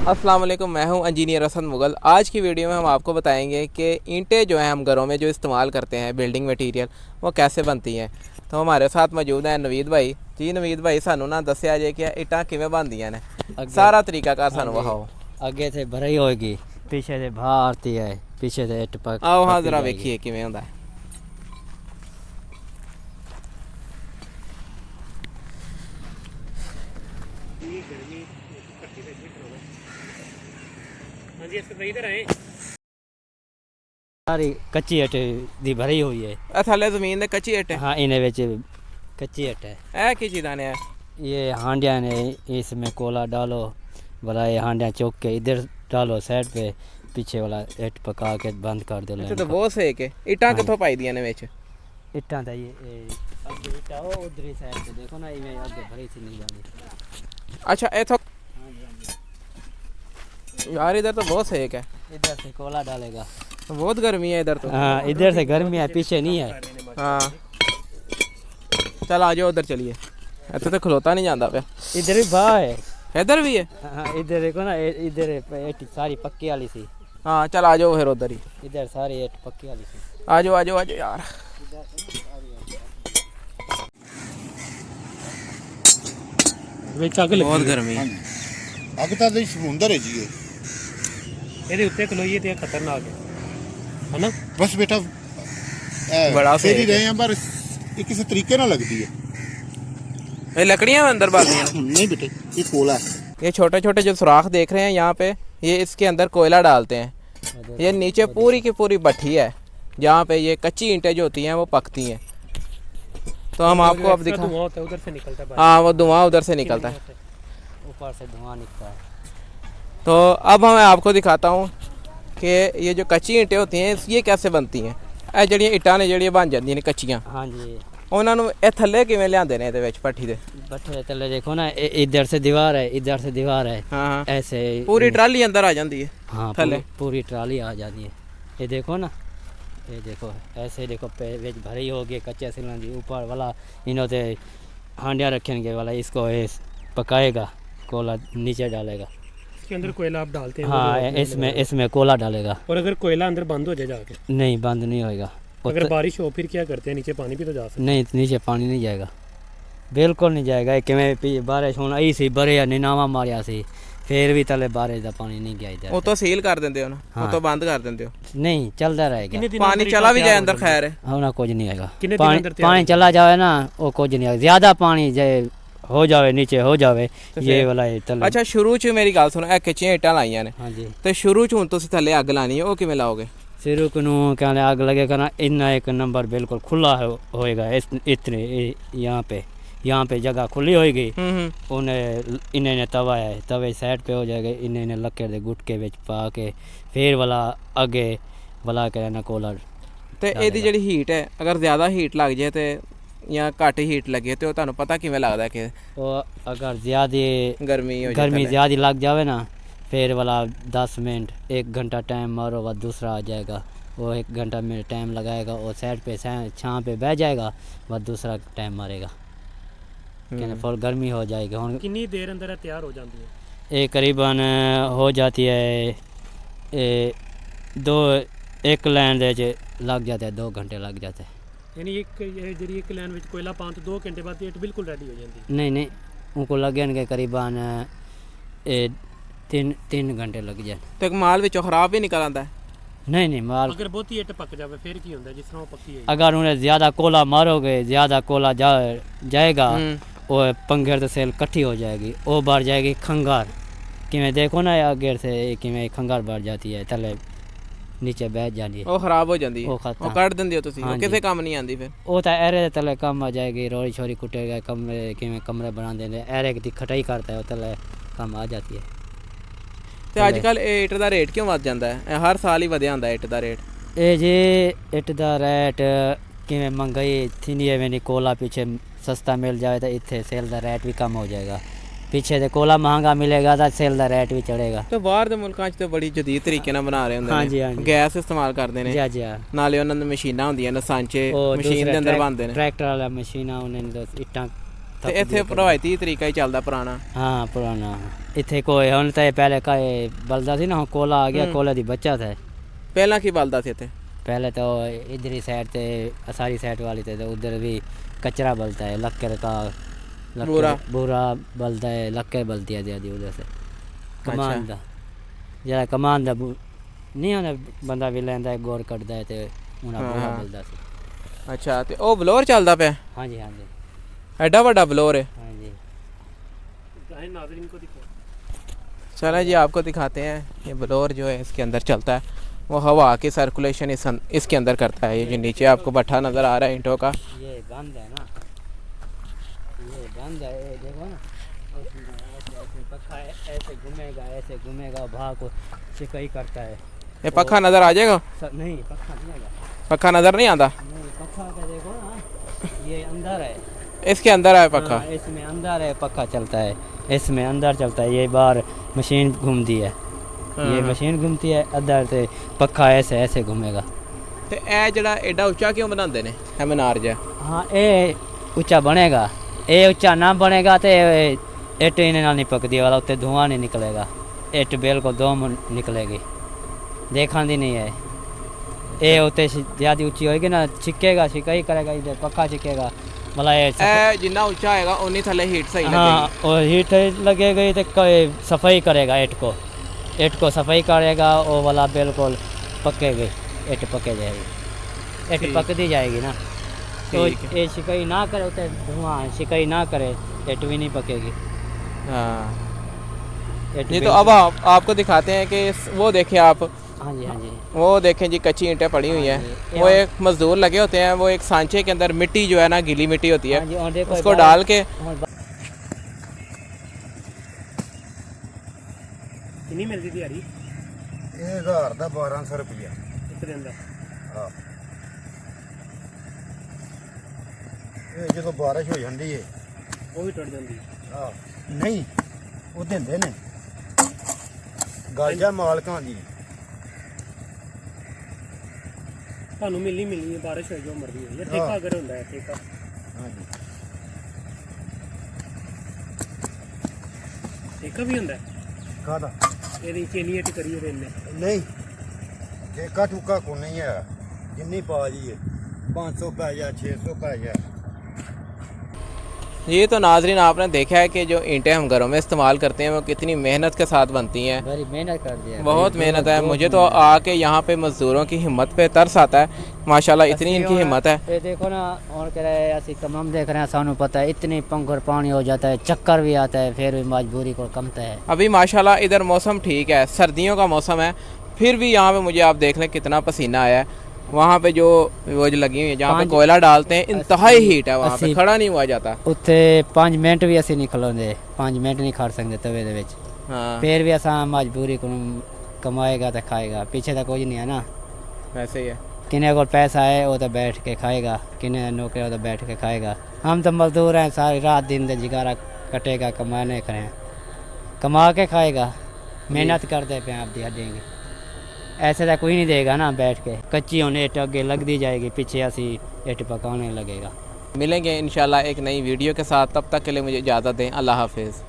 अस्सलाम वालेकुम, मैं हूं इंजीनियर हसन मुगल। आज की वीडियो में हम आपको बताएंगे कि ईंटें जो हैं हम घरों में जो इस्तेमाल करते हैं बिल्डिंग मटीरियल वो कैसे बनती हैं। तो हमारे साथ मौजूद हैं नवीद भाई। जी नवीद भाई, सानू ना दस्या जे कि ईंटां किवें बनदियां ने, सारा तरीकाकार सानू वहाओ। अगे से भराई होगी, पीछे से भार आती है, पीछे से इट आओ हाँ पकती जरा जाएगी। वेखिए किवें हुंदा है। सारी कच्ची इट दी भरी हुई है। ਇਹ ਥੱਲੇ ਜ਼ਮੀਨ ਦੇ ਕੱਚੀ ਇੱਟ ਹੈ। हाँ, इन्हें विच कच्ची इट है। ਇਹ ਕੀ ਚੀਜ਼ਾਂ ਨੇ? ये हांडिया ने, इसमें कोला डालो, भला ये हांडिया चौक के इधर डालो साइड पे, पीछे वाला इट पका के बंद कर दो। ਇੱਥੇ ਤਾਂ ਬਹੁਤ ਸੇਕ ਹੈ। ਇੱਟਾਂ ਕਿੱਥੋਂ ਪਾਈਦੀਆਂ ਨੇ ਵਿੱਚ? इट्टा था ये अगे इट्टा हो उधर ही साइड पे देखो ना, इन्हें आगे भरी सी नहीं जानी। अच्छा इथों हाँ जी, हाँ जी। यार इधर तो बहुत सेक है। इधर से कोला डालेगा। बहुत गर्मी है इधर तो। हाँ, इधर से गर्मी है, पीछे नहीं है। हाँ चल आ जाओ उधर चलिए। ਇੱਥੇ तो खलोता नहीं जाता पे। इधर भी भाव है। इधर भी है? हाँ, इधर देखो ना, इधर एट सारी पक्की वाली सी। हाँ चल आ जाओ फिर उधर ही। इधर सारी एट पक्की वाली सी। आ जाओ आ जाओ आ जाओ यार। बहुत गर्मी। ਅੱਗ ਤਾਂ ਲਈ ਸਮੁੰਦਰ ਹੈ ਜੀ ਇਹਦੇ ਉੱਤੇ ਖਲੋਈਏ ਤੇ ਇਹ ਖਤਰਨਾਕ ਹੈ ਹਨਾ। ਬਸ ਬੇਟਾ ਬੜਾ ਫੇਰ ਹੀ ਸਹੀ ਰਹੇ ਆ, ਪਰ ਇਹ ਕਿਸੇ ਤਰੀਕੇ ਨਾਲ ਲੱਗਦੀ ਹੈ। ये लकड़ियाँ अंदर बांधी हैं। ਨਹੀਂ ਬੇਟੇ, ਇਹ ਕੋਲਾ ਹੈ। ये छोटे छोटे जो सुराख देख रहे हैं यहाँ पे, ये इसके अंदर कोयला डालते हैं। ये नीचे पूरी की पूरी भट्ठी है जहाँ पे ये कच्ची ईंटें जो होती हैं वो पकती हैं। तो हम आपको अब दिखा। धुआं होता है उधर से निकलता है। हाँ वो धुआं उधर से निकलता है। ऊपर से धुआं निकलता है। तो अब मैं आपको दिखाता हूँ कि ये जो कच्ची ईंटें होती हैं ये कैसे बनती हैं। ਇਹ ਜਿਹੜੀਆਂ ਇੱਟਾਂ ਨੇ ਜਿਹੜੀਆਂ ਬਣ ਜਾਂਦੀਆਂ ਨੇ ਕੱਚੀਆਂ, हाँ जी। ਉਹਨਾਂ ਨੂੰ ਇਹ ਥੱਲੇ ਕਿਵੇਂ ਲਿਆਂਦੇ ਨੇ ਇਹਦੇ ਵਿੱਚ ਭੱਠੀ ਦੇ? बट्टे तले देखो ना, इधर से दीवार है, इधर से दीवार है, हाँ हाँ ऐसे पूरी ट्राली अंदर आ जाती है। हाँ, थल्ले। पूरी ट्राली आ जाती है। ये देखो ना, ये देखो ऐसे देखो विच भरी होगी कच्चे सिलन की। ऊपर वाला इन्होंने हांडिया रखेंगे वाला, इसको ये पकाएगा, कोला नीचे डालेगा। इसके अंदर कोयला आप डालते हैं। हाँ, इसमें कोला डालेगा। और अगर कोयला अंदर बंद हो जाए जाके, नहीं, बंद नहीं होएगा। अगर बारिश हो फिर क्या करते हैं? नीचे पानी भी तो जा सकता नहीं, नीचे पानी नहीं जाएगा, बिल्कुल नहीं जाएगा। किमें बारिश होना आई सी, बरे या निनावा मारिया सी, फिर भी तले बारिश का पानी नहीं गया इधर। ਉਹ ਤੋਂ ਸੀਲ ਕਰ ਦਿੰਦੇ ਹੋ ਨਾ, ਉਹ हाँ। ਤੋਂ ਬੰਦ ਕਰ ਦਿੰਦੇ ਹੋ। नहीं, चलता रहेगा। है। पानी चला भी जाए अंदर खैर है। होना कुछ नहीं आएगा। कितने दिन अंदर तैयार पानी चला जाए ना, वो कुछ नहीं आएगा। ज्यादा पानी जाए हो जावे, नीचे हो जावे, तो ये फिर- वाला ये तले। ਅੱਛਾ ਸ਼ੁਰੂ 'ਚ ਮੇਰੀ ਗੱਲ ਸੁਣੋ, ਇਹ ਕੱਚੀਆਂ ਇੱਟਾਂ ਲਾਈਆਂ ਨੇ हाँ जी। ਤੇ ਸ਼ੁਰੂ 'ਚ ਹੁਣ ਤੁਸੀਂ ਥੱਲੇ ਅੱਗ ਲਾਣੀ ਹੈ, ਉਹ ਕਿਵੇਂ ਲਾਓਗੇ? सिरू कनू कहने आग लगेगा ना, इतना एक नंबर बिल्कुल खुला होएगा। इतने यहाँ पे जगह खुली होएगी। उन्हें इन्हें तवा है, तवे साइड पे हो जाएगा। इन्हें लक्कर दे गुटके विच पा के फिर वाला अगे वाला कहना कोला। ਤੇ ਇਹਦੀ ਜਿਹੜੀ ਹੀਟ ਹੈ, ਅਗਰ ਜ਼ਿਆਦਾ ਹੀਟ ਲੱਗ ਜਾਏ ਤੇ ਜਾਂ ਘੱਟ ਹੀਟ ਲੱਗੇ ਤੇ ਉਹ ਤੁਹਾਨੂੰ ਪਤਾ ਕਿਵੇਂ ਲੱਗਦਾ ਕਿ और अगर ज्यादा ਗਰਮੀ हो जाए? गर्मी ज्यादा लग जावे ना, फिर वाला 10 मिनट 1 घंटा टाइम मारो, बाद दूसरा आ जाएगा। वो 1 घंटा में टाइम लगाएगा और साइड पे छाँ पे बह जाएगा, बाद दूसरा टाइम मारेगा। कहने फुल गर्मी हो जाएगी। है। कितनी देर अंदर तैयार हो जाती है? ये करीबन हो जाती है एक लाइन दे लग जाता है, 2 घंटे लग जाते हैं। यानी एक लाइन में कोयला पान तो 2 घंटे बाद ईंट बिल्कुल रेडी हो जाती है। नहीं, उनको लगेंगे करीबन 3 घंटे लग जाए। ਤੇ ਮਾਲ ਵਿੱਚੋਂ ਖਰਾਬ ਵੀ ਨਿਕਲ ਆਉਂਦਾ ਹੈ? नहीं, माल अगर बहुती ईंट पक जावे फिर की होता है? जिस तरह वो पक्की है, अगर उन्हें ज़्यादा कोला मारोगे, ज़्यादा कोला जाएगा, वो पंगेर तो सेल कट्ठी हो जाएगी, वो बढ़ जाएगी खंगार। कि मैं देखो ना आगे से कि मैं खंगार बढ़ जाती है, तले नीचे बैठ जाती है, ਉਹ ਖਰਾਬ ਹੋ ਜਾਂਦੀ ਹੈ, ਉਹ ਖਤਮ। ਉਹ ਕੱਢ ਦਿੰਦੇ ਹੋ ਤੁਸੀਂ? ਉਹ ਹਾਂਜੀ। ਕਿਸੇ ਕੰਮ ਨਹੀਂ ਆਉਂਦੀ ਫਿਰ? वो तो एरे तले कम आ जाएगी। रोड़ी छोरी कुटेगा, कमरे कि मैं कमरे बना देंगे, एरे की खटाई करता है, वो तले कम आ जाती है। ਤੇ ਅੱਜ ਕੱਲ ਇਹ ਇੱਟ ਦਾ ਰੇਟ ਕਿਉਂ ਵੱਧ ਜਾਂਦਾ ਹੈ? ਇਹ ਹਰ ਸਾਲ ਹੀ ਵਧਿਆ ਹੁੰਦਾ ਇੱਟ ਦਾ ਰੇਟ। ये जी इट दा रेट कि महंगाई थी नहीं है, मैंने कोला पीछे सस्ता मिल जाए तो इतने सेल का रेट भी कम हो जाएगा। पीछे से कोला महंगा मिलेगा तो सेल का रेट भी चढ़ेगा। ਤੇ ਬਾਹਰ ਦੇ ਮੁਲਕਾਂ 'ਚ ਤਾਂ ਬੜੀ ਜਦੀਦ ਤਰੀਕੇ ਨਾਲ ਬਣਾ ਰਹੇ ਹੁੰਦੇ ਨੇ। ਹਾਂਜੀ, ਹਾਂਜੀ। ਗੈਸ ਇਸਤੇਮਾਲ ਕਰਦੇ ਨੇ, जी जी हाँ। ਨਾਲੇ ਉਹਨਾਂ ਦੀ ਮਸ਼ੀਨਾਂ ਹੁੰਦੀਆਂ ਨੇ, ਸਾਂਚੇ वो ਮਸ਼ੀਨ ਦੇ ਅੰਦਰ ਬਣਦੇ ਨੇ। ट्रैक्टर वाला मशीन उन्हें तो इट्टा ਤੇ ਇੱਥੇ ਪ੍ਰਵਾਇਤੀ ਤਰੀਕਾ ਹੀ ਚੱਲਦਾ ਪੁਰਾਣਾ। हाँ पुराना इतने कोई हम तो पहले का बलदा थी ना कोला आ गया कोला दी बच्चा था ਪਹਿਲਾਂ ਕੀ ਬਲਦਾ ਸੀ ਇੱਥੇ? पहले तो इधर ही साइड थे सारी साइड वाली थे तो उधर भी कचरा बलता है लक्कर का बुरा बलता है लक्कर बलती है दी उधर से कमान दा जरा कमान दा नहीं आना बंदा भी लेंदा है गोर कटदा है ते उन्हां बुरा बलदा सी। ਅੱਛਾ ਤੇ ਉਹ ਬਲੋਰ ਚੱਲਦਾ ਪਿਆ? हाँ जी हाँ जी ਐਡਾ ਵੱਡਾ ਬਲੋਰ ਹੈ? हाँ जी चाहे नाज़रीन को दिखाओ। चलें जी आपको दिखाते हैं ये ब्लोअर जो है इसके अंदर चलता है, वो हवा की सर्कुलेशन इसके अंदर करता है। ये जो नीचे आपको भट्ठा नज़र आ रहा है ईंटों का, ये बंद है ना, ये बंद है, ये देखो ना ऐसे पक्का ऐसे घूमेगा भाग को सिकाई करता है। ये पक्का नज़र आ जाएगा? नहीं पक्का नहीं आएगा, पक्का नज़र नहीं आता? नहीं पक्का का देखो ना ये अंदर है, इसके अंदर है पक्का? हाँ, इसमें अंदर है पक्का चलता है, इसमें अंदर चलता है। ये बाहर मशीन घूमती है, ये मशीन घूमती है अंदर से पक्का ऐसे ऐसे घूमेगा। ਤੇ ਇਹ ਜਿਹੜਾ ਐਡਾ ਉੱਚਾ ਕਿਉਂ ਬਣਾਉਂਦੇ ਨੇ ਇਹ ਮਨਾਰ ਜਿਹਾ? हाँ ये ऊंचा बनेगा, ये ऊंचा ना बनेगा तो इट इन्हें ना नहीं पकती वाला उत्ते धुआं नहीं निकलेगा, इट बिल्कुल दम निकलेगी, देखा दी नहीं है। ये उत्ते ज़्यादा ऊंची होएगी ना छिकेगा शिकाई करेगा, इधर पक्का छिकेगा मतलब ਇਹ ਜਿੰਨਾ ਉੱਚਾ ਹੋਏਗਾ ਉਨੀ ਥੱਲੇ ਹੀਟ सही हाँ लगेगी। और हीट लगेगी तो सफाई करेगा, इट को सफाई करेगा वो वाला बिल्कुल पकेगी, इट पके जाएगी, इट पकती जाएगी ना। तो ये शिकाई ना करे उसे धुआं शिकाई ना करे इट भी नहीं पकेगी। हाँ इट जी, तो अब आपको दिखाते हैं कि वो देखें आप, हाँ जी हाँ जी वो देखें जी कच्ची ईंटें पड़ी हुई हैं, हाँ वो एक मजदूर लगे होते हैं, वो एक सांचे के अंदर मिट्टी जो है ना गीली मिट्टी होती है हाँ जी, और देखो उसको डाल के कितनी मिलती थी यारी ਇਹ 1000 ਦਾ 1200 ਰੁਪਇਆ। एक दिन का? ਹਾਂ ਇਹ ਜਦੋਂ ਬਾਰਿਸ਼ ਹੋ ਜਾਂਦੀ ਹੈ वो भी टुट जाती। ਹਾਂ ਨਹੀਂ ਉਹ ਦਿੰਦੇ ਨੇ ਗਾਜਾ ਮਾਲਕਾਂ ਦੀ। ਤੁਹਾਨੂੰ ਮਿਲਣੀ ਹੈ ਬਾਰਿਸ਼ ਹੋਈ ਜੋ ਮਰਦੀ ਹੋਈ, ਇਹ ਠੇਕਾ ਅਗਰ ਹੁੰਦਾ ਹੈ ਠੇਕਾ। ਹਾਂਜੀ ਠੇਕਾ ਵੀ ਹੁੰਦਾ ਹੈ ਕਾਹਦਾ? ਇਹਦੀ ਚੇਨੀ ਇਟ ਕਰੀਏ ਵੇਲੇ ਨਹੀਂ ਠੇਕਾ ਠੂਕਾ ਕੋ ਨਹੀਂ ਹੈ, ਜਿੰਨੀ ਪਾ ਜੀਏ 500 ਪੈ ਜਾ 600 ਪੈ ਜਾ। ये तो नाजरीन आपने देखा है कि जो ईंटें हम घरों में इस्तेमाल करते हैं वो कितनी मेहनत के साथ बनती हैं, बड़ी मेहनत कर दिया, बहुत मेहनत है। मुझे तो आके यहाँ पे मज़दूरों की हिम्मत पे तरस आता है, माशाल्लाह इतनी इनकी हिम्मत है। ये देखो ना और कह रहे हैं ऐसी तमाम देख रहे हैं, सानू पता है इतनी पंखर पानी हो जाता है, चक्कर भी आता है, फिर भी मजबूरी को कमता है। अभी माशाल्लाह इधर मौसम ठीक है, सर्दियों का मौसम है, फिर भी यहाँ पे मुझे आप देख लें कितना पसीना आया है। वहाँ पे जो वो जो लगी हुई है जहाँ पे कोयला डालते हैं, इंतहाई हीट है, वहाँ पे खड़ा नहीं हुआ जाता। उत्थे 5 मिनट भी असं नहीं खलोंदे, 5 मिनट नहीं खड़ सकते तवे दे विच। हाँ फिर भी असा मजबूरी को कमाएगा तो खाएगा, पीछे तो कुछ नहीं है ना। वैसे ही है। किन्ने को पैसा है वो तो बैठ के खाएगा, किन्ने नौकरी वो तो बैठ के खाएगा। हम तो मजदूर हैं, सारी रात दिन दे जिगारा कटेगा, कमाने करें कमा के खाएगा, मेहनत करते पे आप दिया देंगे, ऐसे तो कोई नहीं देगा ना बैठ के। कच्ची होने इट अगे लग दी जाएगी, पीछे असी इट पकाने लगेगा। मिलेंगे इंशाल्लाह एक नई वीडियो के साथ, तब तक के लिए मुझे इजाज़त दें। अल्लाह हाफिज़।